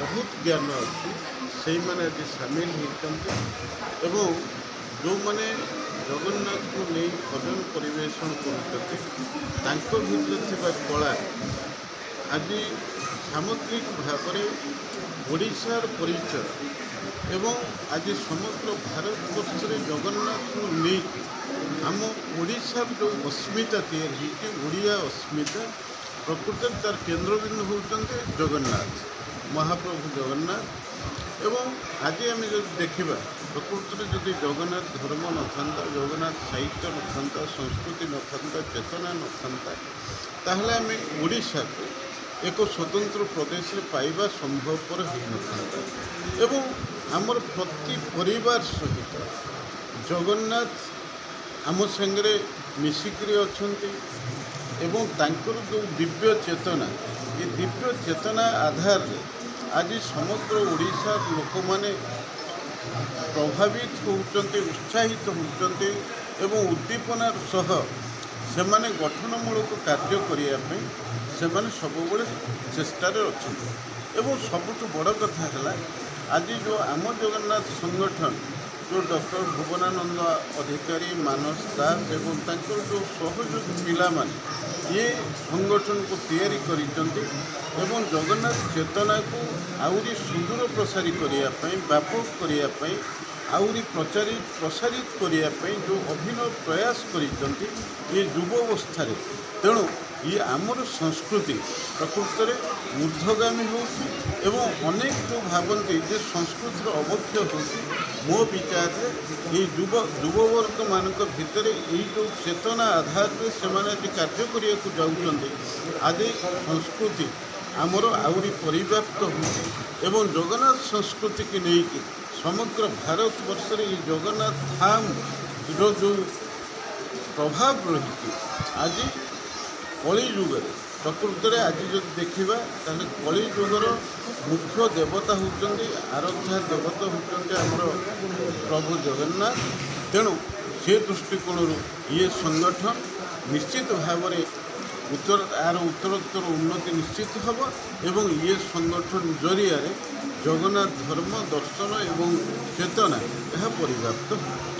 बहुत ज्ञान अच्छी से मैंने आज सामिल होती एवं जो मैंने जगन्नाथ को नहीं भजन परिवेशन कर कला आज सामग्रिक भाव में ओडिशार परिचय एवं आज समग्र भारतवर्ष में जगन्नाथ को नहीं आम ओडिशार जो अस्मिता तैयारी ओडिया अस्मिता प्रकृत तार केन्द्रबिंदु होते जगन्नाथ महाप्रभु जगन्नाथ एवं आज आम जो देखा प्रकृत में जदि जगन्नाथ धर्म न था जगन्नाथ साहित्य न था संस्कृति न था चेतना न था ताहले आम ओडिशा को एक स्वतंत्र प्रदेश में पाइबा संभवपर हो न था एवं आमर प्रति परिवार सहित जगन्नाथ आम संगे मिसिकी अच्छा एवं तांकर जो दिव्य चेतना ये दिव्य चेतना आधार रे आज समग्र ओडिशा लोक माने प्रभावित होउचंते उत्साहित होउचंते एवं उद्दीपनार सह से माने गठनमूलक कार्य करने से सबुबले चेष्टार अच्छा एवं सबुठ बड़ कथा है आज जो आम जगन्नाथ संगठन जो डॉक्टर भुवनानंद अधिकारी मानस दास एवं तांकर जो सहयोगी पिला माने ये संगठन को तैयारी करिसेंती एवं जगन्नाथ चेतना को आउरी सुदूर प्रसारी करने व्यापक करने आउरी प्रसारित करने जो अभिनव प्रयास करिसेंती ये युवावस्था तेणु ये आमर संस्कृति प्रकृत में ऊर्ध्वगामी हो अनेक जो भावती जे संस्कृतिर अवक्षय हो मो विचार ये युववर्ग मान भितर यही जो चेतना आधार से कार्य करने को जाऊँच आज संस्कृति आमर आउरी परिव्याप्त हो जगन्नाथ संस्कृति की लेकिन समग्र भारतवर्ष में ये जगन्नाथ धाम जो प्रभाव रही आज कली जुग प्रकृत में आज जो देखा कली जुगर मुख्य देवता होती आराध्या देवता होती आमर प्रभु जगन्नाथ तेणु से दृष्टिकोण ये संगठन निश्चित भाव में उत्तरोत्तर उन्नति निश्चित हम एवं ये संगठन जरिया जगन्नाथ धर्म दर्शन एवं चेतना यह परिव्याप्त हो।